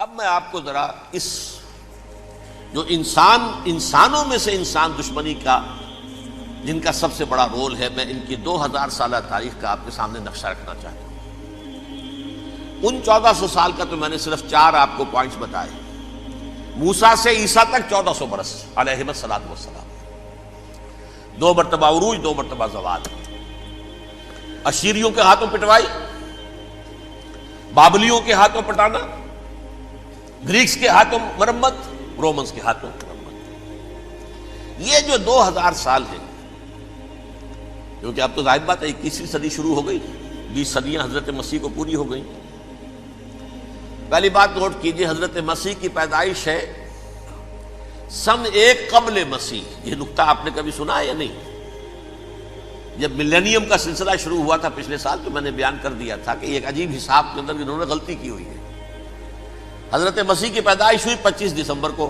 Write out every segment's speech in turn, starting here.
اب میں آپ کو ذرا اس جو انسانوں میں سے انسان دشمنی کا جن کا سب سے بڑا رول ہے، میں ان کی 2000 سالہ تاریخ کا آپ کے سامنے نقشہ رکھنا چاہتا ہوں۔ ان 1400 سال کا تو میں نے صرف 4 آپ کو پوائنٹس بتائے۔ موسیٰ سے عیسیٰ تک 1400 برس علیہ الصلوۃ والسلام، 2 مرتبہ عروج، 2 مرتبہ زوال، اشیریوں کے ہاتھوں پٹوائی، بابلیوں کے ہاتھوں پٹانا، گریکس کے ہاتھوں مرمت، رومنز کے ہاتھوں مرمت۔ یہ جو 2000 سال ہیں، کیونکہ اب تو ظاہر بات ہے 21ویں صدی شروع ہو گئی، 20 صدیاں حضرت مسیح کو پوری ہو گئی۔ پہلی بات نوٹ کیجئے، حضرت مسیح کی پیدائش ہے سن 1 قبل مسیح۔ یہ نقطہ آپ نے کبھی سنا ہے یا نہیں؟ جب ملینیم کا سلسلہ شروع ہوا تھا پچھلے سال، تو میں نے بیان کر دیا تھا کہ ایک عجیب حساب کے اندر انہوں نے غلطی کی ہوئی ہے۔ حضرت مسیح کی پیدائش ہوئی 25 دسمبر کو،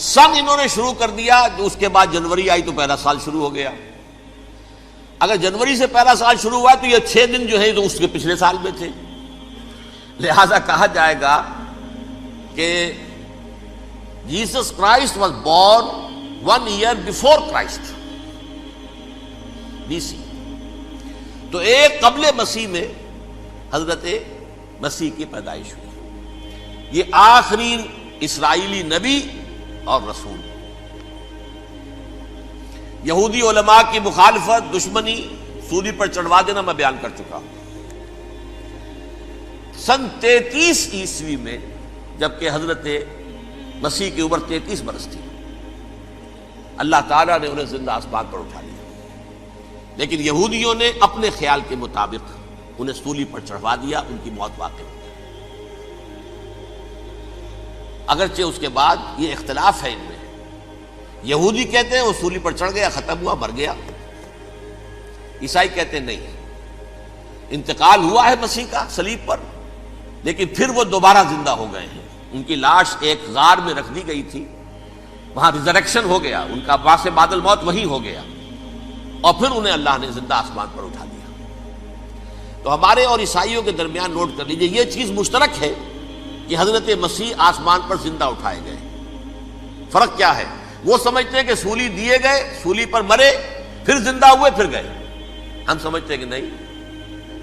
سن انہوں نے شروع کر دیا، جو اس کے بعد جنوری آئی تو پہلا سال شروع ہو گیا۔ اگر جنوری سے پہلا سال شروع ہوا تو یہ 6 دن جو ہے تو اس کے پچھلے سال میں تھے، لہذا کہا جائے گا کہ Jesus Christ was born 1 year before Christ, BC۔ تو 1 قبل مسیح میں حضرت مسیح کی پیدائش ہوئی۔ یہ آخری اسرائیلی نبی اور رسول۔ یہودی علماء کی مخالفت، دشمنی، سولی پر چڑھوا دینا میں بیان کر چکا ہوں۔ سن 33 عیسوی میں، جبکہ حضرت مسیح کی عمر 33 برس تھی، اللہ تعالیٰ نے انہیں زندہ آسمان پر اٹھا لیا، لیکن یہودیوں نے اپنے خیال کے مطابق انہیں سولی پر چڑھوا دیا، ان کی موت واقع ہو گئی۔ اگرچہ اس کے بعد یہ اختلاف ہے ان میں، یہودی کہتے ہیں وہ سولی پر چڑھ گیا، ختم ہوا، مر گیا۔ عیسائی کہتے ہیں نہیں، انتقال ہوا ہے مسیح کا صلیب پر، لیکن پھر وہ دوبارہ زندہ ہو گئے ہیں۔ ان کی لاش ایک غار میں رکھ دی گئی تھی، وہاں ریزریکشن ہو گیا، ان کا باعث بعد الموت وہی ہو گیا، اور پھر انہیں اللہ نے زندہ آسمان پر اٹھا دیا۔ تو ہمارے اور عیسائیوں کے درمیان نوٹ کر لیجئے، یہ چیز مشترک ہے کہ حضرت مسیح آسمان پر زندہ اٹھائے گئے۔ فرق کیا ہے؟ وہ سمجھتے ہیں کہ سولی دیے گئے، سولی پر مرے، پھر زندہ ہوئے، پھر گئے۔ ہم سمجھتے ہیں کہ نہیں،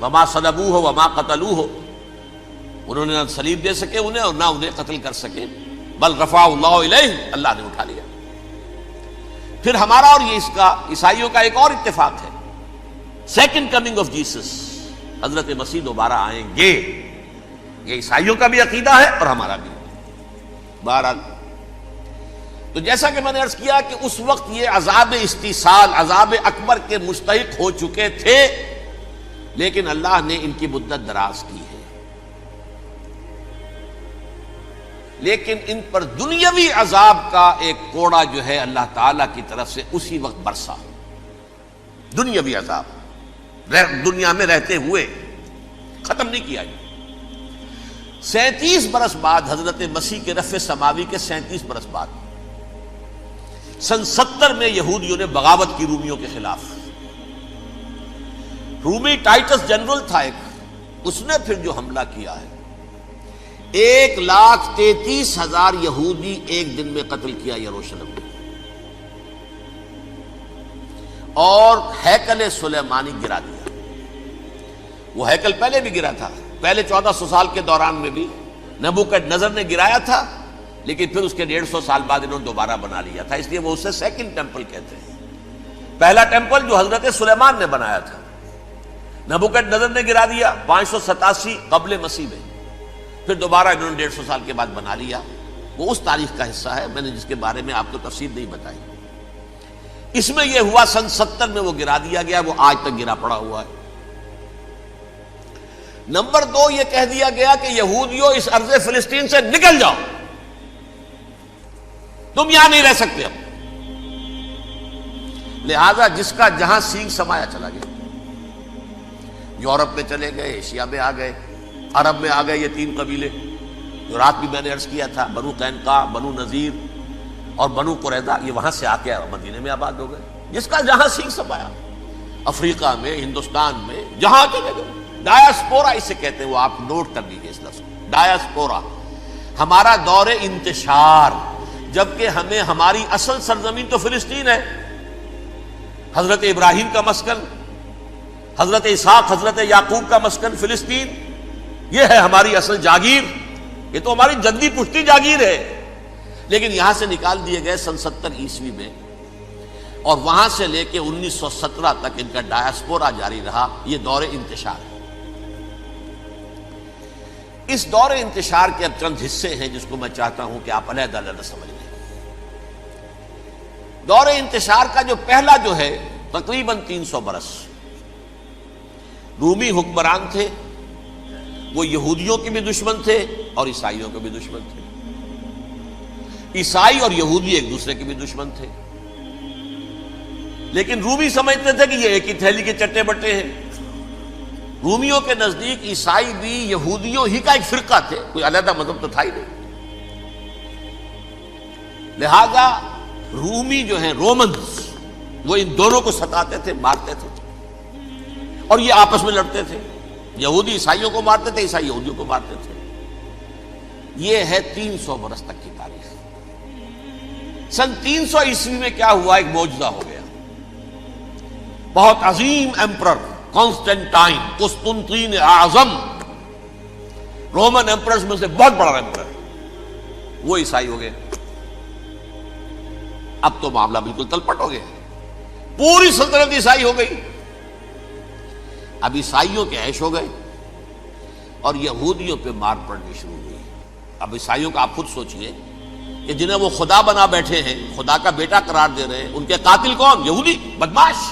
وما صلبوہ وما قتلوہ، انہوں نے نہ صلیب دے سکے انہیں اور نہ انہیں قتل کر سکے، بل رفع اللہ الیہ، اللہ نے اٹھا لیا۔ پھر ہمارا اور یہ اس کا عیسائیوں کا ایک اور اتفاق ہے، سیکنڈ کمنگ آف جیسس، حضرت مسیح دوبارہ آئیں گے۔ یہ عیسائیوں کا بھی عقیدہ ہے اور ہمارا بھی۔ بہرحال تو جیسا کہ میں نے عرض کیا کہ اس وقت یہ عذاب استیصال، عذاب اکبر کے مستحق ہو چکے تھے، لیکن اللہ نے ان کی مدت دراز کی ہے، لیکن ان پر دنیاوی عذاب کا ایک کوڑا جو ہے اللہ تعالیٰ کی طرف سے اسی وقت برسا۔ دنیاوی عذاب دنیا میں رہتے ہوئے ختم نہیں کیا گیا۔ 37 برس بعد، حضرت مسیح کے رفع سماوی کے 37 برس بعد، سن 70 میں یہودیوں نے بغاوت کی رومیوں کے خلاف۔ رومی ٹائٹس جنرل تھا ایک، اس نے پھر جو حملہ کیا ہے، 1,33,000 یہودی ایک دن میں قتل کیا یروشلم میں، اور ہیکل سلیمانی گرا دیا۔ وہ ہیکل پہلے بھی گرا تھا، پہلے 1400 سال کے دوران میں بھی نبوکدنضر نے گرایا تھا، لیکن پھر اس کے 150 سال بعد انہوں نے دوبارہ بنا لیا تھا، اس لیے وہ اسے سیکنڈ ٹیمپل کہتے ہیں۔ پہلا ٹیمپل جو حضرت سلیمان نے بنایا تھا، نبوکدنضر نے گرا دیا 587 قبل مسیح میں، پھر دوبارہ انہوں نے 150 سال کے بعد بنا لیا۔ وہ اس تاریخ کا حصہ ہے، میں نے جس کے بارے میں آپ کو تفصیل نہیں بتائی۔ اس میں یہ ہوا سن 70 میں وہ گرا دیا گیا، وہ آج تک گرا پڑا ہوا ہے۔ نمبر 2، یہ کہہ دیا گیا کہ یہودیوں اس ارض فلسطین سے نکل جاؤ، تم یہاں نہیں رہ سکتے اب۔ لہذا جس کا جہاں سینگ سمایا چلا گیا، یورپ میں چلے گئے، ایشیا میں آ گئے، عرب میں آ گئے، یہ 3 قبیلے جو رات بھی میں نے عرض کیا تھا، بنو قینقاع، بنو نذیر اور بنو قریظہ، یہ وہاں سے آ کے مدینے میں آباد ہو گئے۔ جس کا جہاں سینگ سمایا، افریقہ میں، ہندوستان میں، جہاں چلے گئے، ڈایاسپورا اسے کہتے ہیں، وہ آپ نوٹ کر لیجیے اس لفظ کو، ڈایاسپورا، ہمارا دور انتشار، جبکہ ہمیں ہماری اصل سرزمین تو فلسطین ہے، حضرت ابراہیم کا مسکن، حضرت اسحاق حضرت یعقوب کا مسکن فلسطین، یہ ہے ہماری اصل جاگیر، یہ تو ہماری جدی پشتی جاگیر ہے، لیکن یہاں سے نکال دیے گئے سن 70 عیسوی میں، اور وہاں سے لے کے 1917 تک ان کا ڈایاسپورا جاری رہا۔ یہ دور انتشار ہے۔ اس دور انتشار کے اب چند حصے ہیں جس کو میں چاہتا ہوں کہ آپ علیحدہ علیحدہ سمجھ لیں۔ دور انتشار کا جو پہلا جو ہے تقریباً 300 برس رومی حکمران تھے، وہ یہودیوں کے بھی دشمن تھے اور عیسائیوں کے بھی دشمن تھے، عیسائی اور یہودی ایک دوسرے کے بھی دشمن تھے، لیکن رومی سمجھتے تھے کہ یہ ایک ہی تھیلی کے چٹے بٹے ہیں۔ رومیوں کے نزدیک عیسائی بھی یہودیوں ہی کا ایک فرقہ تھے، کوئی علیحدہ مذہب تو تھا ہی نہیں، لہذا رومی جو ہیں رومنز وہ ان دونوں کو ستاتے تھے، مارتے تھے، اور یہ آپس میں لڑتے تھے، یہودی عیسائیوں کو مارتے تھے، عیسائی یہودیوں کو مارتے تھے۔ یہ ہے 300 برس تک کی تاریخ۔ سن 300 عیسوی میں کیا ہوا؟ ایک معجزہ ہو گیا۔ بہت عظیم ایمپرر کانسٹینٹائن، قسطنطین اعظم، رومن ایمپررز میں سے بہت بڑا ایمپرر، وہ عیسائی ہو گئے۔ اب تو معاملہ بالکل تلپٹ ہو گیا، پوری سلطنت عیسائی ہو گئی۔ اب عیسائیوں کے عیش ہو گئے اور یہودیوں پہ مار پڑنی شروع ہوئی۔ اب عیسائیوں کا آپ خود سوچئے کہ جنہیں وہ خدا بنا بیٹھے ہیں، خدا کا بیٹا قرار دے رہے ہیں، ان کے قاتل کون؟ یہودی بدماش۔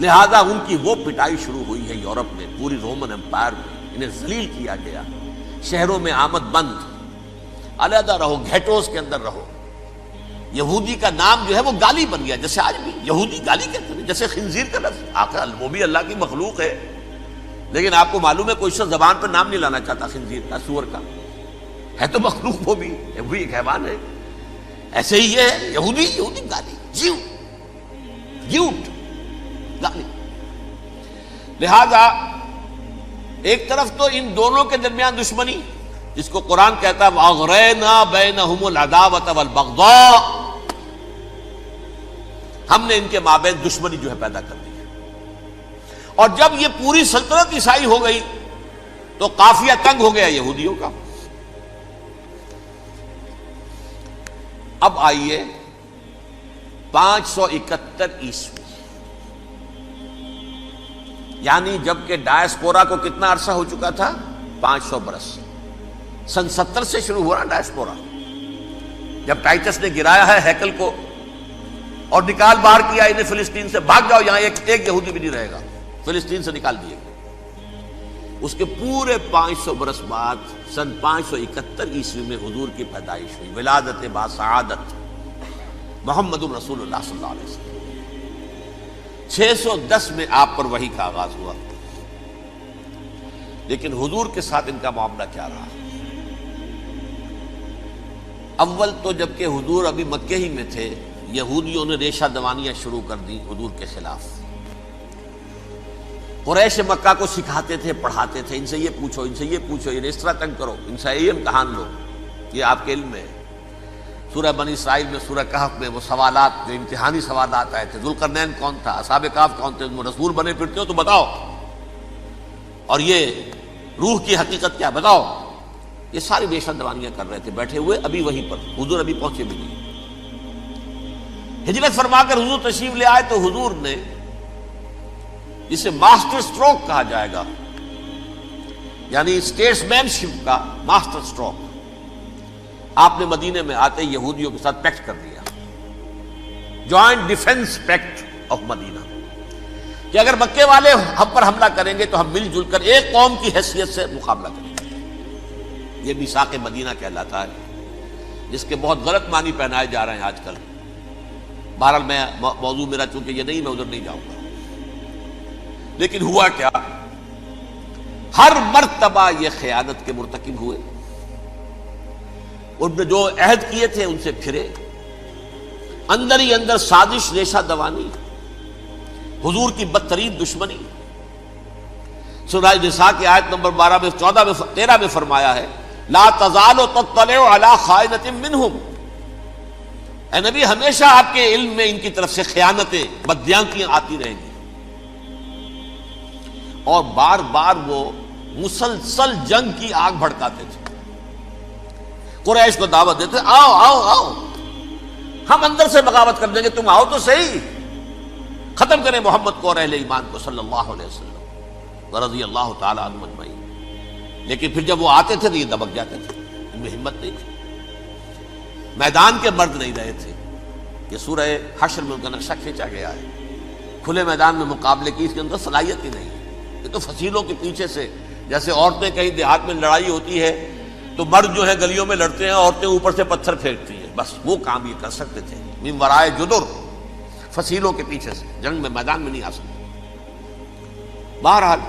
لہذا ان کی وہ پٹائی شروع ہوئی ہے یورپ میں، پوری رومن امپائر میں انہیں ذلیل کیا گیا، شہروں میں آمد بند، علیحدہ رہو، گھیٹوز کے اندر رہو۔ یہودی کا نام جو ہے وہ گالی بن گیا، جیسے آج بھی یہودی گالی کہتے ہیں، جیسے خنزیر کا لفظ، آخر وہ بھی اللہ کی مخلوق ہے، لیکن آپ کو معلوم ہے کوئی شخص زبان پر نام نہیں لانا چاہتا خنزیر کا، سور کا، ہے تو مخلوق، وہ بھی ایک حیوان ہے۔ ایسے ہی یہ ہے یہودی، یہودی گالی، جیوٹ گالی۔ لہذا ایک طرف تو ان دونوں کے درمیان دشمنی، جس کو قرآن کہتا ہے وَأَغْرَيْنَا بَيْنَهُمُ الْعَدَاوَةَ وَالْبَغْضَاءَ، ہم نے ان کے مابین دشمنی جو ہے پیدا کر دی ہے۔ اور جب یہ پوری سلطنت عیسائی ہو گئی تو قافیہ تنگ ہو گیا یہودیوں کا۔ اب آئیے 571 عیسوی، یعنی جب کہ ڈایاسپورا کو کتنا عرصہ ہو چکا تھا؟ 500 برس۔ سن 70 سے شروع ہوا ڈایاسپورا، جب ٹائٹس نے گرایا ہے ہیکل کو اور نکال باہر کیا انہیں فلسطین سے، بھاگ جاؤ یہاں ایک یہودی بھی نہیں رہے گا، فلسطین سے نکال دیے گئے۔ اس کے پورے 500 برس بعد سن 571 عیسوی میں حضور کی پیدائش ہوئی، ولادت با سعادت محمد الرسول اللہ صلی اللہ علیہ وسلم۔ 610 میں آپ پر وحی کا آغاز ہوا، لیکن حضور کے ساتھ ان کا معاملہ کیا رہا؟ اول تو جبکہ حضور ابھی مکے ہی میں تھے، یہودیوں نے ریشہ دوانیاں شروع کر دی حضور کے خلاف۔ قریش مکہ کو سکھاتے تھے، پڑھاتے تھے، ان سے یہ پوچھو، ان سے یہ پوچھو، یہ اس طرح تنگ کرو، ان سے یہ امتحان لو، یہ آپ کے علم میں ہے۔ سورہ بنی اسرائیل میں، سورہ کہف میں وہ سوالات، جو امتحانی سوالات آئے تھے، ذوالقرنین کون تھا، اصحاب کہف کون تھے، تم رسول بنے پھرتے ہو تو بتاؤ، اور یہ روح کی حقیقت کیا بتاؤ۔ یہ ساری ریشہ دوانیاں کر رہے تھے بیٹھے ہوئے، ابھی وہیں پر حضور ابھی پہنچے بھی نہیں۔ ہجرت فرما کر حضور تشریف لے آئے تو حضور نے، جسے ماسٹر سٹروک کہا جائے گا، یعنی اسٹیٹس مین شپ کا ماسٹر سٹروک، آپ نے مدینے میں آتے یہودیوں کے ساتھ پیکٹ کر دیا، جوائنٹ ڈیفنس پیکٹ آف مدینہ، کہ اگر مکے والے ہم پر حملہ کریں گے تو ہم مل جل کر ایک قوم کی حیثیت سے مقابلہ کریں گے۔ یہ میثاق مدینہ کہلاتا ہے، جس کے بہت غلط معنی پہنائے جا رہے ہیں آج کل۔ بہرحال میں موضوع میرا چونکہ یہ نہیں، میں ادھر نہیں جاؤں گا، لیکن ہوا کیا؟ ہر مرتبہ یہ خیانت کے مرتکب ہوئے، ان نے جو عہد کیے تھے ان سے پھرے، اندر ہی اندر سازش، ریشہ دوانی، حضور کی بدترین دشمنی۔ سورہ نساء کی آیت نمبر 12 میں 14 میں 13 میں فرمایا ہے لا تزال تطلع علی خائنۃ منہم، اے نبی ہمیشہ آپ کے علم میں ان کی طرف سے خیانتیں، بددیانتیاں آتی رہیں گی. اور بار بار وہ مسلسل جنگ کی آگ بھڑکاتے تھے. قریش کو دعوت دیتے، آؤ آؤ آؤ ہم اندر سے بغاوت کر دیں گے، تم آؤ تو صحیح، ختم کریں محمد کو اور اہل ایمان کو صلی اللہ علیہ وسلم ورضی اللہ تعالی عنہم اجمعین. لیکن پھر جب وہ آتے تھے تو یہ دبک جاتے تھے، ان میں ہمت نہیں تھی، میدان کے مرد نہیں رہے تھے. یہ سورہ حشر میں ان کا نقشہ کھینچا گیا ہے. کھلے میدان میں مقابلے کی اس کے اندر صلاحیت ہی نہیں ہے. یہ تو فصیلوں کے پیچھے سے، جیسے عورتیں کہیں دیہات میں لڑائی ہوتی ہے تو مرد جو ہے گلیوں میں لڑتے ہیں، عورتیں اوپر سے پتھر پھینکتی ہیں، بس وہ کام یہ کر سکتے تھے. من ورائے جدر، فصیلوں کے پیچھے سے، جنگ میں میدان میں نہیں آ سکتے. بہرحال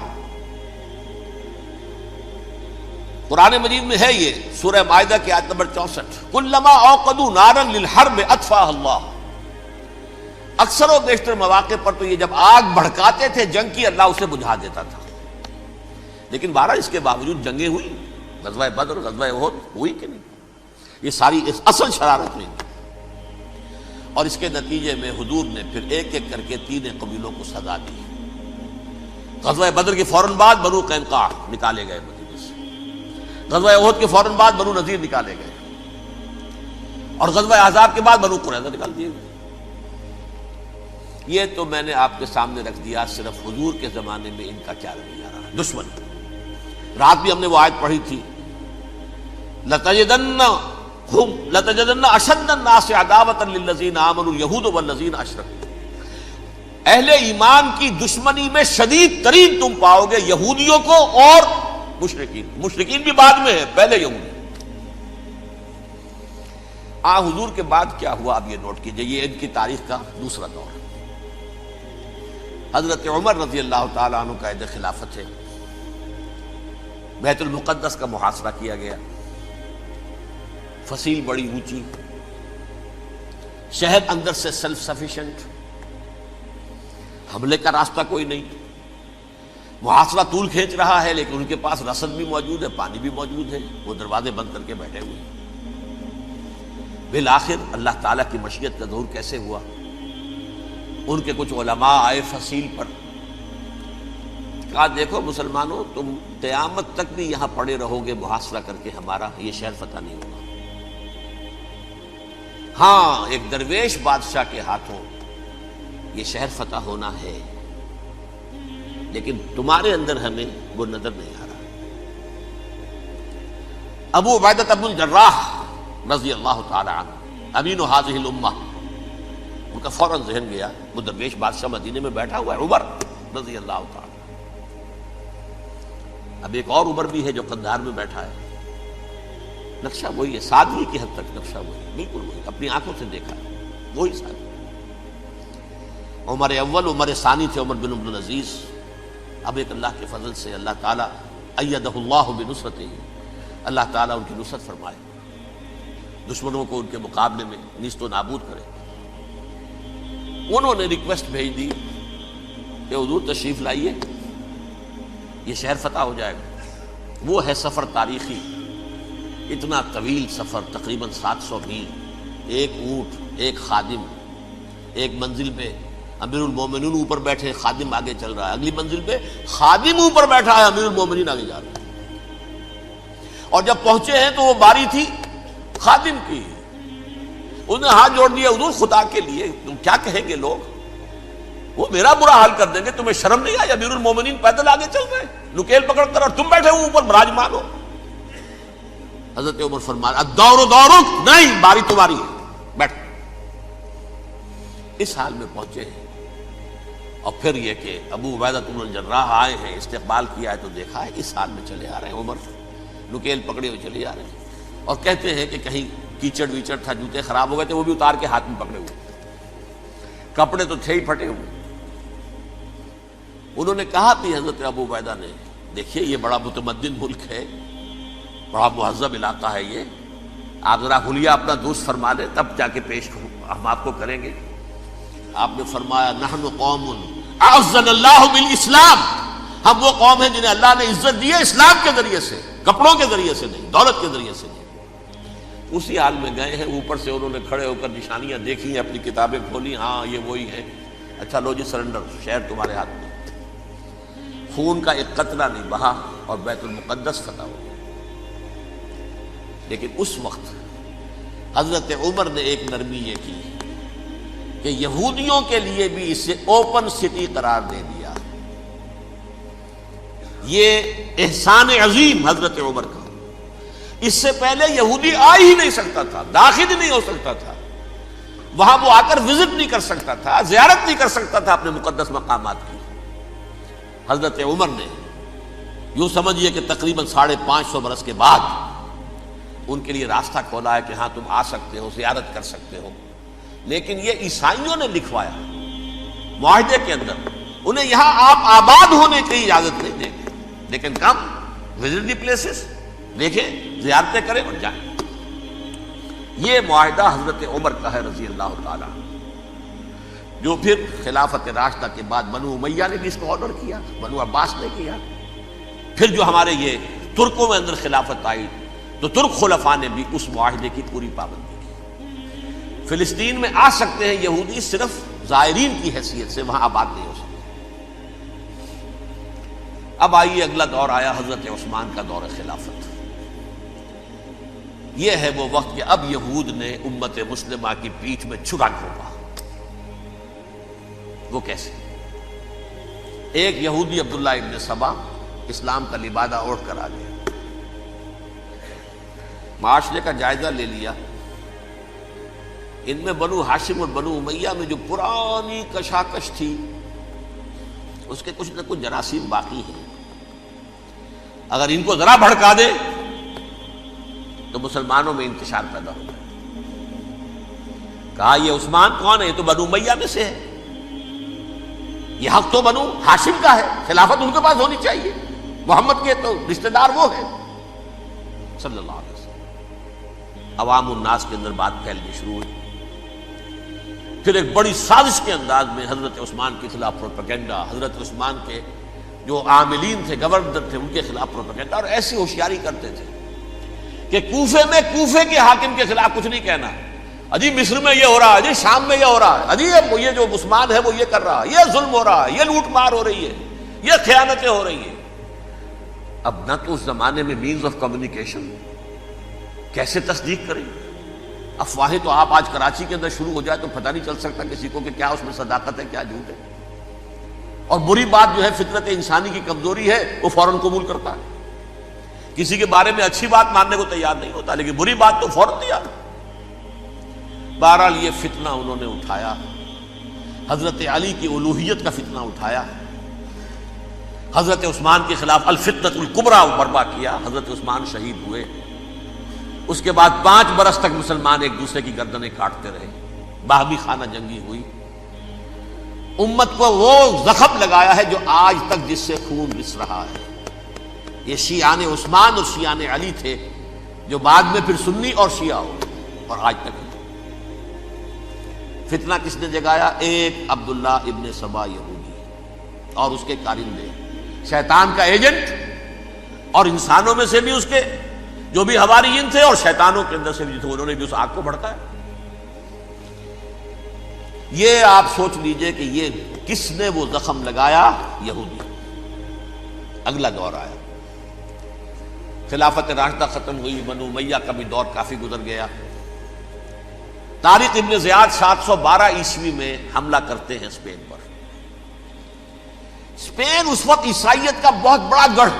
قرآن مجید میں ہے یہ سورہ مائدہ کی آیت نمبر 64، کلما اوقدوا نارا للحرب اطفاها اللہ. اکثر و بیشتر مواقع پر تو یہ جب آگ بھڑکاتے تھے جنگ کی، اللہ اسے بجھا دیتا تھا. لیکن بہرحال اس کے باوجود جنگیں ہوئی، غزوہ بدر، غزوہ احد ہوئی کہ نہیں؟ یہ ساری اس اصل شرارت ہوئی. اور اس کے نتیجے میں حضور نے پھر ایک ایک کر کے 3 قبیلوں کو سزا دی. غزوہ بدر کے فوراً بعد بنو قینقاع نکالے گئے مدینے سے، غزوہ احد کے فوراً بعد بنو نذیر نکالے گئے، اور غزوہ احزاب کے بعد بنو قریظہ نکال دیے گئے. یہ تو میں نے آپ کے سامنے رکھ دیا صرف حضور کے زمانے میں ان کا کیا رویہ رہا. دشمن، رات بھی ہم نے وہ آیت پڑھی تھی، لَتَجِدَنَّ أَشَدَّ النَّاسِ عَدَاوَةً لِلَّذِينَ آمَنُوا الْيَهُودُ وَالَّذِينَ أَشْرَكُوا. اہل ایمان کی دشمنی میں شدید ترین تم پاؤ گے یہودیوں کو اور مشرکین. مشرکین بھی بعد میں ہے، پہلے یہودی. حضور کے بعد کیا ہوا اب یہ نوٹ کیجئے، یہ ان کی تاریخ کا دوسرا دور ہے. حضرت عمر رضی اللہ تعالیٰ عنہ قائد خلافت ہے. بیت المقدس کا محاصرہ کیا گیا، فصیل بڑی اونچی، شہر اندر سے سیلف سفیشینٹ، حملے کا راستہ کوئی نہیں. محاصرہ طول کھینچ رہا ہے لیکن ان کے پاس رسد بھی موجود ہے، پانی بھی موجود ہے، وہ دروازے بند کر کے بیٹھے ہوئے ہیں. بالآخر اللہ تعالیٰ کی مشیت کا ظہور کیسے ہوا؟ ان کے کچھ علماء آئے فصیل پر، کہا دیکھو مسلمانوں، تم قیامت تک بھی یہاں پڑے رہو گے محاصرہ کر کے ہمارا، یہ شہر فتح نہیں ہوگا. ہاں ایک درویش بادشاہ کے ہاتھوں یہ شہر فتح ہونا ہے، لیکن تمہارے اندر ہمیں وہ نظر نہیں آ رہا. ابو عبیدہ بن الجراح رضی اللہ تعالی عنہ، امین هذه الامہ، ان کا فوراً ذہن گیا وہ درویش بادشاہ مدینے میں بیٹھا ہوا ہے عمر رضی اللہ تعالی. اب ایک اور عمر بھی ہے جو قندھار میں بیٹھا ہے. نقشہ وہی ہے، سادگی کی حد تک نقشہ وہی ہے، بالکل وہی، اپنی آنکھوں سے دیکھا ہے وہی سادگی. عمر اول، عمر ثانی تھے عمر بن عبد العزیز. اب ایک اللہ کے فضل سے اللہ تعالیٰ ایدہ اللہ بنصرتہ، اللہ تعالیٰ ان کی نصرت فرمائے، دشمنوں کو ان کے مقابلے میں نیست و نابود کرے. انہوں نے ریکویسٹ بھیج دی کہ حضور تشریف لائیے، یہ شہر فتح ہو جائے گا. وہ ہے سفر تاریخی، اتنا طویل سفر، تقریباً 700 میل، ایک اونٹ، ایک خادم، ایک منزل پہ امیر المومنین اوپر بیٹھے، خادم آگے چل رہا ہے، اگلی منزل پہ خادم اوپر بیٹھا ہے، امیر المومنین آگے جا رہا ہے. اور جب پہنچے ہیں تو وہ باری تھی خادم کی. اس نے ہاتھ جوڑ دیا، حضور خدا کے لیے تم کیا کہیں گے لوگ، وہ میرا برا حال کر دیں گے، تمہیں شرم نہیں آئی؟ امیر المومنین پیدل آگے چل رہے ہیں نکیل پکڑ کر، اور تم بیٹھے ہو اوپر براجمان ہو. حضرت عمر فرمایا الدور دورک، نہیں باری تمہاری ہے، بیٹھ. اس حال میں پہنچے ہیں. اور پھر یہ کہ ابو عبیدہ بن الجراح آئے ہیں، استقبال کیا ہے تو دیکھا ہے اس حال میں چلے آ رہے ہیں. عمر نکیل پکڑے ہوئے چلے آ رہے ہیں، اور کہتے ہیں کہ کہیں کیچڑ ویچڑ تھا، جوتے خراب ہو گئے تھے، وہ بھی اتار کے ہاتھ میں پکڑے ہوئے، کپڑے تو تھے ہی پھٹے ہوئے. انہوں نے کہا بھی حضرت ابو عبیدہ نے، دیکھیے یہ بڑا متمدن ملک ہے، بڑا مہذب علاقہ ہے، یہ آپ ذرا حلیہ اپنا دوست فرما لیں تب جا کے پیش ہم آپ کو کریں گے. آپ نے فرمایا نحن قوم اعزنا اللہ بالاسلام، ہم وہ قوم ہیں جنہیں اللہ نے عزت دی ہے اسلام کے ذریعے سے. کپڑوں کے ذریعے سے نہیں، دولت کے ذریعے سے نہیں۔ اسی حال میں گئے ہیں، اوپر سے انہوں نے کھڑے ہو کر نشانیاں دیکھی ہیں، اپنی کتابیں کھولی، ہاں یہ وہی ہے، اچھا لو جی سرنڈر، شہر تمہارے ہاتھ میں۔ خون کا ایک قطرہ نہیں بہا اور بیت المقدس فتح ہو گیا۔ لیکن اس وقت حضرت عمر نے ایک نرمی یہ کی کہ یہودیوں کے لیے بھی اسے اوپن سٹی قرار دے دیا۔ یہ احسان عظیم حضرت عمر کا، اس سے پہلے یہودی آ ہی نہیں سکتا تھا، داخل ہی نہیں ہو سکتا تھا، وہاں وہ آ کر وزٹ نہیں کر سکتا تھا، زیارت نہیں کر سکتا تھا اپنے مقدس مقامات کی۔ حضرت عمر نے یوں سمجھیے کہ تقریباً 550 برس کے بعد ان کے لیے راستہ کھولا ہے کہ ہاں تم آ سکتے ہو، زیارت کر سکتے ہو۔ لیکن یہ عیسائیوں نے لکھوایا معاہدے کے اندر، انہیں یہاں آپ آباد ہونے کی اجازت نہیں دیں گے، لیکن کم وزٹ دی پلیسز، دیکھیں زیارتیں کریں اور جائیں۔ یہ معاہدہ حضرت عمر کا ہے رضی اللہ تعالیٰ، جو پھر خلافت راشدہ کے بعد بنو امیہ نے بھی اس کو آرڈر کیا، بنو عباس نے کیا، پھر جو ہمارے یہ ترکوں میں اندر خلافت آئی تو ترک خلفاء نے بھی اس معاہدے کی پوری پابندی کی۔ فلسطین میں آ سکتے ہیں یہودی صرف زائرین کی حیثیت سے، وہاں آباد نہیں ہو سکتے۔ اب آئیے اگلا دور آیا حضرت عثمان کا دور خلافت۔ یہ ہے وہ وقت کہ اب یہود نے امت مسلمہ کی پیٹھ میں چھرا گھونپا۔ وہ کیسے؟ ایک یہودی عبداللہ ابن سبا اسلام کا لبادہ اوڑھ کر آ گیا، معاشرے کا جائزہ لے لیا، ان میں بنو ہاشم اور بنو امیہ میں جو پرانی کشاکش تھی اس کے کچھ نہ کچھ جراثیم باقی ہیں، اگر ان کو ذرا بھڑکا دے تو مسلمانوں میں انتشار پیدا ہو جائے۔ کہا یہ عثمان کون ہے؟ یہ تو بنو امیہ میں سے ہے، یہ حق تو بنو ہاشم کا ہے، خلافت ان کے پاس ہونی چاہیے، محمد کے تو رشتہ دار وہ ہے صلی اللہ علیہ وسلم۔ عوام الناس کے اندر بات پھیلنی شروع ہوئی۔ پھر ایک بڑی سازش کے انداز میں حضرت عثمان کے خلاف پروپیگنڈا، حضرت عثمان کے جو عاملین تھے، گورنر تھے، ان کے خلاف پروپیگنڈا، اور ایسی ہوشیاری کرتے تھے کہ کوفے میں کوفے کے حاکم کے خلاف کچھ نہیں کہنا، اجی مصر میں یہ ہو رہا ہے، اجی شام میں یہ ہو رہا ہے، اجی یہ جو عثمان ہے وہ یہ کر رہا ہے، یہ ظلم ہو رہا ہے، یہ لوٹ مار ہو رہی ہے، یہ خیانتیں ہو رہی ہیں۔ اب نہ تو اس زمانے میں مینز آف کمیونیکیشن، کیسے تصدیق کریں؟ افواہیں تو آپ آج کراچی کے اندر شروع ہو جائے تو پتہ نہیں چل سکتا کسی کو کہ کیا اس میں صداقت ہے کیا جھوٹ ہے، اور بری بات جو ہے فطرت انسانی کی کمزوری ہے وہ فوراً قبول کرتا ہے، کسی کے بارے میں اچھی بات ماننے کو تیار نہیں ہوتا لیکن بری بات تو فوراً تیار۔ بہرحال یہ فتنہ انہوں نے اٹھایا، حضرت علی کی الوہیت کا فتنہ اٹھایا، حضرت عثمان کے خلاف الفتنۃ الکبریٰ برپا کیا، حضرت عثمان شہید ہوئے۔ اس کے بعد 5 برس تک مسلمان ایک دوسرے کی گردنیں کاٹتے رہے، باہمی خانہ جنگی ہوئی، امت کو وہ زخم لگایا ہے جو آج تک جس سے خون رس رہا ہے۔ یہ شیعان عثمان اور شیعان علی تھے جو بعد میں پھر سنی اور شیعہ ہو اور آج تک۔ فتنہ کس نے جگایا؟ ایک عبداللہ ابن سبا یہودی اور اس کے کارندے، شیطان کا ایجنٹ، اور انسانوں میں سے بھی اس کے جو بھی حواریین تھے اور شیطانوں کے اندر سے بھی تھے، انہوں نے بھی اس آگ کو بھڑکایا۔ یہ آپ سوچ لیجئے کہ یہ کس نے وہ زخم لگایا؟ یہودی۔ اگلا دور آیا، خلافت راشدہ ختم ہوئی، بنو امیہ کا بھی دور کافی گزر گیا۔ طارق ابن زیاد 712 عیسوی میں حملہ کرتے ہیں اسپین پر۔ اسپین اس وقت عیسائیت کا بہت بڑا گڑھ،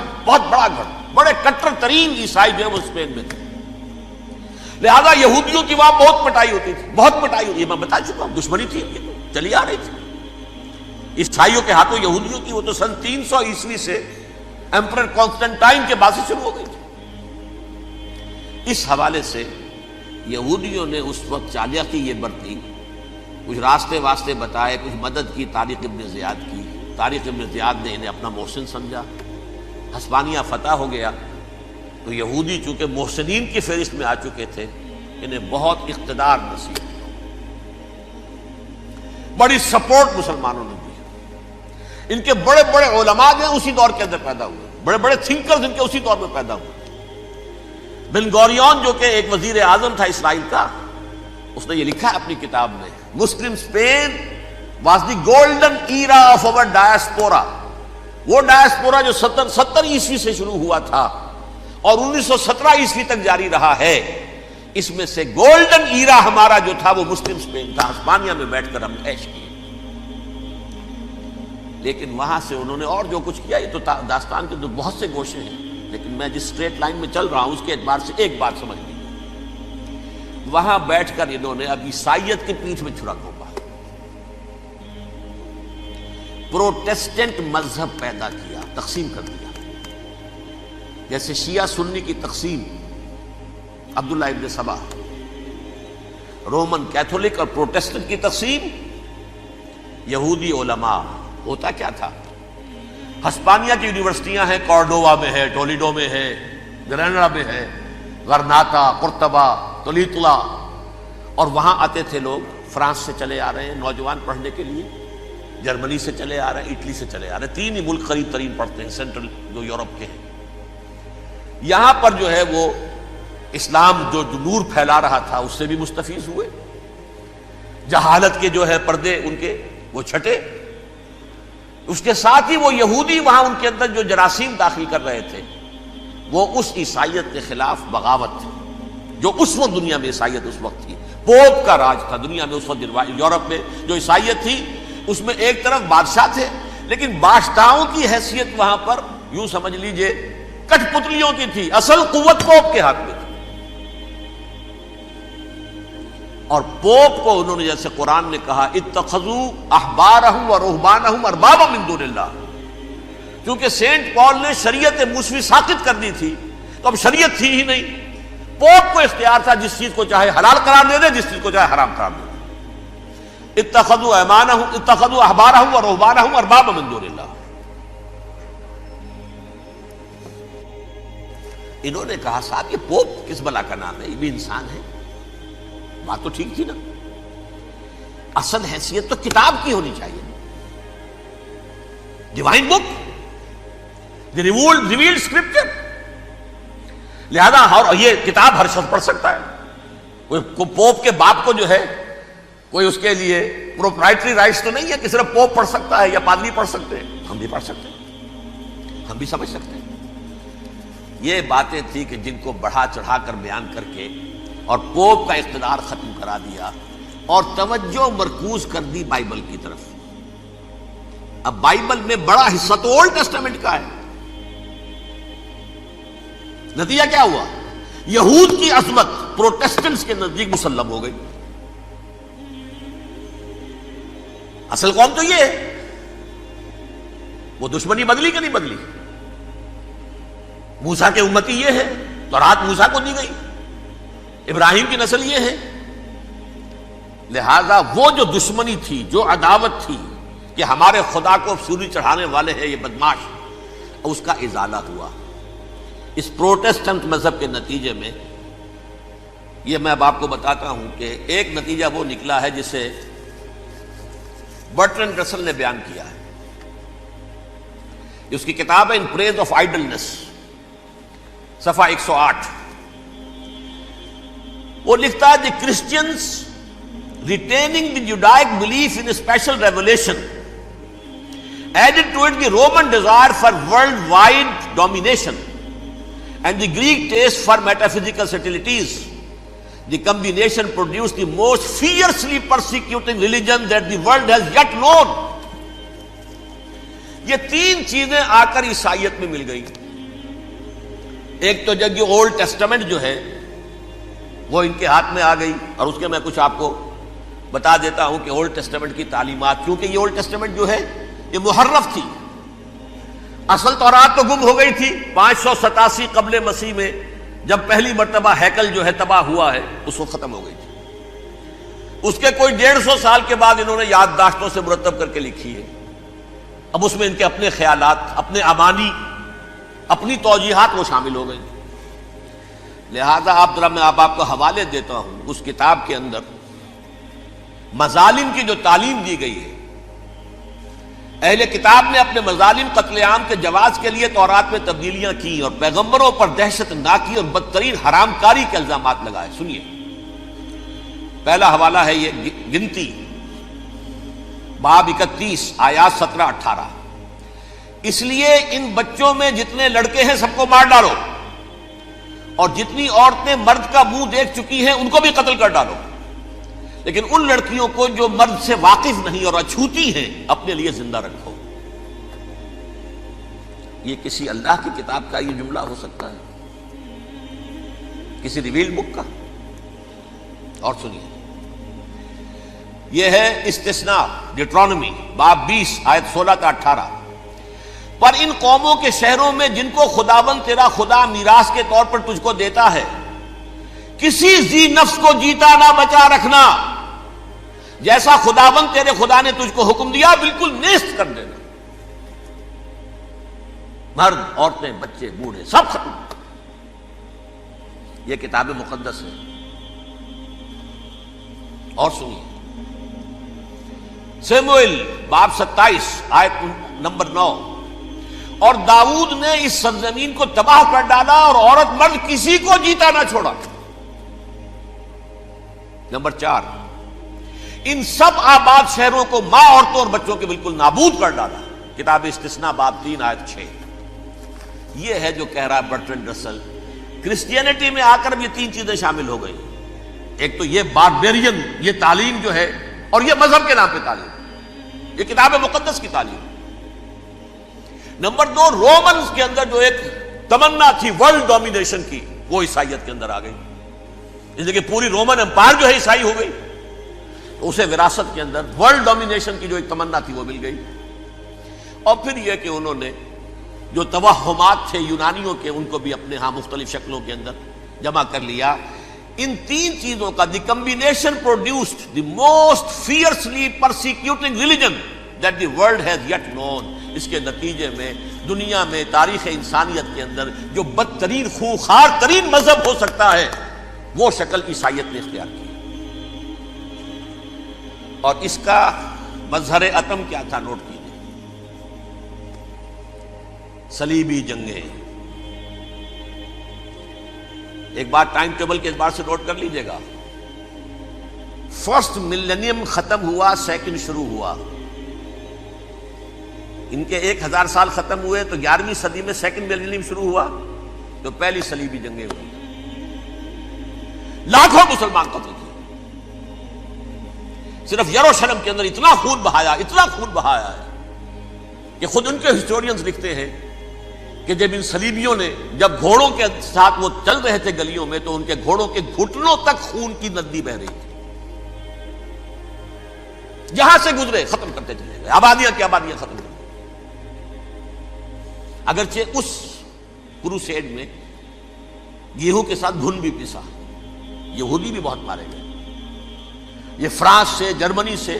بڑے کٹر ترین عیسائی جو ہے وہ اسپین میں تھے، لہذا یہودیوں کی وہاں بہت پٹائی ہوتی تھی، یہ میں بتا چکا ہوں، دشمنی تھی یہ تو چلی آ رہی تھی عیسائیوں کے ہاتھوں یہودیوں کی، وہ تو سن 300 عیسوی سے ایمپرر کانسٹنٹائن کے بعد سے شروع ہو گئی تھی۔ اس حوالے سے یہودیوں نے اس وقت چالاکی یہ برتی، کچھ راستے واسطے بتائے، کچھ مدد کی طارق ابن زیاد کی۔ طارق ابن زیاد نے انہیں اپنا محسن سمجھا، ہسپانیہ فتح ہو گیا تو یہودی چونکہ محسنین کی فہرست میں آ چکے تھے، انہیں بہت اقتدار نصیب ہوا، بڑی سپورٹ مسلمانوں نے دی۔ ان کے بڑے بڑے علماء جو ہیں اسی دور کے اندر پیدا ہوئے، بڑے بڑے تھنکرز ان کے اسی دور میں پیدا ہوئے۔ بن گوریون جو کہ ایک وزیر اعظم تھا اسرائیل کا، اس نے یہ لکھا ہے اپنی کتاب میں، Muslim Spain was the golden era of our diaspora. وہ ڈائسپورا جو 70 عیسوی سے شروع ہوا تھا اور 1917 عیسوی تک جاری رہا ہے، اس میں سے گولڈن ایرا ہمارا جو تھا وہ مسلم اسپین تھا. ہسپانیہ میں بیٹھ کر ہم عیش کیے، لیکن وہاں سے انہوں نے اور جو کچھ کیا، یہ تو داستان کے تو بہت سے گوشے ہیں، لیکن میں جس اسٹریٹ لائن میں چل رہا ہوں اس کے اعتبار سے ایک بات سمجھ لیجیے. وہاں بیٹھ کر انہوں نے اب عیسائیت کی پیٹھ میں چھرا گھونپا، پروٹیسٹنٹ مذہب پیدا کیا، تقسیم کر دیا. جیسے شیعہ سنی کی تقسیم، عبداللہ ابن سبا، رومن کیتھولک اور پروٹیسٹنٹ کی تقسیم، یہودی علماء. ہوتا کیا تھا؟ ہسپانیہ کی یونیورسٹیاں ہیں، کارڈووا میں ہے، ٹولیڈو میں ہے، گریناڈا میں ہے، غرناطہ، قرطبہ، تولیتلا، اور وہاں آتے تھے لوگ. فرانس سے چلے آ رہے ہیں نوجوان پڑھنے کے لیے، جرمنی سے چلے آ رہے ہیں، اٹلی سے چلے آ رہے ہیں. 3 ہی ملک قریب ترین پڑھتے ہیں سینٹرل جو یورپ کے ہیں. یہاں پر جو ہے وہ اسلام جو نور پھیلا رہا تھا اس سے بھی مستفیض ہوئے. جہالت کے جو ہے پردے ان کے وہ چھٹے. اس کے ساتھ ہی وہ یہودی وہاں ان کے اندر جو جراثیم داخل کر رہے تھے وہ اس عیسائیت کے خلاف بغاوت تھی جو اس وقت دنیا میں عیسائیت اس وقت تھی. پوپ کا راج تھا دنیا میں اس وقت. یورپ میں جو عیسائیت تھی اس میں ایک طرف بادشاہ تھے، لیکن بادشاہوں کی حیثیت وہاں پر یوں سمجھ لیجئے کٹ پتلیوں کی تھی. اصل قوت پوپ کے ہاتھ میں تھی. اور پوپ کو انہوں نے جیسے قرآن نے کہا اتخذوا احبارهم ورهبانهم اربابا من دون اللہ، کیونکہ سینٹ پال نے شریعت موسوی ساقط کر دی تھی تو اب شریعت تھی ہی نہیں. پوپ کو اختیار تھا جس چیز کو چاہے حلال قرار دے دے، جس چیز کو چاہے حرام قرار دے دے. اتخذوا احبارهم ورهبانهم اربابا من دون اللہ. انہوں نے کہا صاحب یہ پوپ کس بلا کا نام ہے، یہ بھی انسان ہے. بات تو ٹھیک تھی نا، اصل حیثیت تو کتاب کی ہونی چاہیے، ڈیوائن بک، دی ریویلڈ اسکرپچر. لہذا اور یہ کتاب ہر شخص پڑھ سکتا ہے. کوئی پوپ کے باپ کو جو ہے کوئی اس کے لیے پروپرائٹری رائٹس تو نہیں ہے کہ صرف پوپ پڑھ سکتا ہے یا پادری پڑھ سکتے ہیں. ہم بھی پڑھ سکتے ہیں، ہم بھی سمجھ سکتے ہیں. یہ باتیں تھی کہ جن کو بڑھا چڑھا کر بیان کر کے اور پوپ کا اقتدار ختم کرا دیا اور توجہ مرکوز کر دی بائبل کی طرف. اب بائبل میں بڑا حصہ تو اولڈ ٹیسٹامنٹ کا ہے. نتیجہ کیا ہوا؟ یہود کی عظمت پروٹیسٹنٹس کے نزدیک مسلم ہو گئی. اصل قوم تو یہ ہے. وہ دشمنی بدلی کہ نہیں بدلی؟ موسیٰ کے امتی یہ ہے، تورات موسیٰ کو دی گئی، ابراہیم کی نسل یہ ہے. لہذا وہ جو دشمنی تھی، جو عداوت تھی کہ ہمارے خدا کو سولی چڑھانے والے ہیں یہ بدماش، اس کا ازالہ ہوا اس پروٹیسٹنٹ مذہب کے نتیجے میں. یہ میں اب آپ کو بتاتا ہوں کہ ایک نتیجہ وہ نکلا ہے جسے برٹرنڈ رسل نے بیان کیا ہے. اس کی کتاب ہے ان پریز آف آئیڈلنس، صفحہ 108. وہ لکھتا ہے the Christians retaining the Judaic belief in special revelation added to it the Roman desire for world wide domination and the Greek taste for metaphysical subtleties. The combination produce the most fiercely persecuting religion that the world has yet known. یہ 3 چیزیں آ کر عیسائیت میں مل گئی. ایک تو جب یہ اولڈ ٹیسٹامنٹ جو ہے وہ ان کے ہاتھ میں آ گئی، اور اس کے میں کچھ آپ کو بتا دیتا ہوں کہ اولڈ ٹیسٹامنٹ کی تعلیمات، کیونکہ یہ اولڈ ٹیسٹامنٹ جو ہے یہ محرف تھی. اصل تورات تو گم ہو گئی تھی 587 قبل مسیح میں، جب پہلی مرتبہ ہیکل جو ہے تباہ ہوا ہے اس وقت ختم ہو گئی تھی. اس کے کوئی 150 سال کے بعد انہوں نے یادداشتوں سے مرتب کر کے لکھی ہے. اب اس میں ان کے اپنے خیالات، اپنے امانی، اپنی توجیحات وہ شامل ہو گئی. لہذا میں آپ کو حوالے دیتا ہوں اس کتاب کے اندر مظالم کی جو تعلیم دی گئی ہے اہل کتاب نے اپنے مظالم قتل عام کے جواز کے لیے تورات میں تبدیلیاں کی اور پیغمبروں پر دہشت ناکی اور بدترین حرام کاری کے الزامات لگائے. سنیے، پہلا حوالہ ہے یہ گنتی باب 31 آیات 17-18. اس لیے ان بچوں میں جتنے لڑکے ہیں سب کو مار ڈالو، اور جتنی عورتیں مرد کا منہ دیکھ چکی ہیں ان کو بھی قتل کر ڈالو، لیکن ان لڑکیوں کو جو مرد سے واقف نہیں اور اچھوتی ہیں اپنے لیے زندہ رکھو. یہ کسی اللہ کی کتاب کا یہ جملہ ہو سکتا ہے؟ کسی ریویل بک کا؟ اور سنیے، یہ ہے استثناء ڈیٹرانومی باب 20 آیت 16-18. پر ان قوموں کے شہروں میں جن کو خداوند تیرا خدا میراث کے طور پر تجھ کو دیتا ہے، کسی ذی نفس کو جیتا نہ بچا رکھنا، جیسا خداوند تیرے خدا نے تجھ کو حکم دیا بالکل نیست کر دینا. مرد، عورتیں، بچے، بوڑھے سب ختم. یہ کتاب مقدس ہے. اور سنیے، سموئیل باب 27 آیت نمبر 9. اور داؤد نے اس سرزمین کو تباہ کر ڈالا اور عورت مرد کسی کو جیتا نہ چھوڑا. نمبر 4، ان سب آباد شہروں کو ماں، عورتوں اور بچوں کے بالکل نابود کر ڈالا. کتاب استثناء باب 3 آیت 6. یہ ہے جو کہہ رہا ہے برٹرنڈ رسل، کرسچینٹی میں آ کر اب یہ تین چیزیں شامل ہو گئی. ایک تو یہ باربیرین یہ تعلیم جو ہے، اور یہ مذہب کے نام پہ تعلیم، یہ کتاب مقدس کی تعلیم. نمبر 2، رومنز کے اندر جو ایک تمنا تھی ورلڈ ڈومینیشن کی، وہ عیسائیت کے اندر آ گئی. اس لیے کہ پوری رومن امپائر جو ہے عیسائی ہو گئی، اسے وراثت کے اندر ورلڈ ڈومینیشن کی جو ایک تمنا تھی وہ مل گئی. اور پھر یہ کہ انہوں نے جو توہمات تھے یونانیوں کے، ان کو بھی اپنے ہاں مختلف شکلوں کے اندر جمع کر لیا. ان تین چیزوں کا the combination produced the most fiercely persecuting religion that the world has yet known. اس کے نتیجے میں دنیا میں تاریخ انسانیت کے اندر جو بدترین خونخوار ترین مذہب ہو سکتا ہے وہ شکل عیسائیت نے اختیار کی. اور اس کا مظہر عتم کیا تھا؟ نوٹ کیجیے، صلیبی جنگیں. ایک بار ٹائم ٹیبل کے اعتبار سے نوٹ کر لیجئے گا. فرسٹ ملینیم ختم ہوا، سیکنڈ شروع ہوا. ان کے 1000 سال ختم ہوئے تو 11ویں صدی میں سیکنڈ ملینیم شروع ہوا تو پہلی صلیبی جنگیں ہوئی. لاکھوں مسلمان قتل کیے. صرف یروشلم کے اندر اتنا خون بہایا ہے کہ خود ان کے ہسٹورینز لکھتے ہیں کہ جب ان صلیبیوں نے جب گھوڑوں کے ساتھ وہ چل رہے تھے گلیوں میں تو ان کے گھوڑوں کے گھٹنوں تک خون کی ندی بہ رہی تھی. جہاں سے گزرے ختم کرتے چلے گئے، آبادیاں کی آبادیاں ختم کر. اگرچہ اس کروسیڈ میں گیہوں کے ساتھ گھن بھی پیسا، یہودی بھی بہت مارے گئے. یہ فرانس سے، جرمنی سے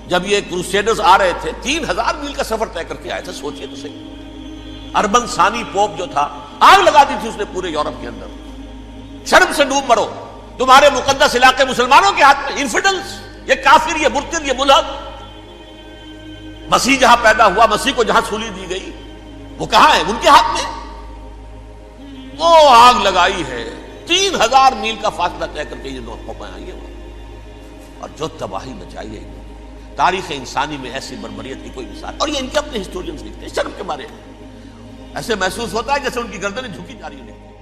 جب یہ کروسیڈرز آ رہے تھے 3000 میل کا سفر طے کر کے آئے تھے. سوچئے تو صحیح. اربن ثانی پوپ جو تھا آگ لگا دی تھی اس نے پورے یورپ کے اندر. شرم سے ڈوب مرو، تمہارے مقدس علاقے مسلمانوں کے ہاتھ میں. انفیڈلز، یہ کافر، یہ مرتد، یہ ملحد. مسیح جہاں پیدا ہوا، مسیح کو جہاں سولی دی گئی، وہ کہاں ہے؟ ان کے ہاتھ میں. وہ آگ لگائی ہے. 3000 میل کا فاصلہ طے کر کے یہ قومیں آئی ہیں اور جو تباہی مچائی ہے. تاریخ انسانی میں ایسی بربریت کی کوئی مثال. اور یہ ان کے اپنے ہسٹورینز لکھتے ہیں. شرم کے مارے ایسے محسوس ہوتا ہے جیسے ان کی گردنیں جھکی جا رہی ہیں.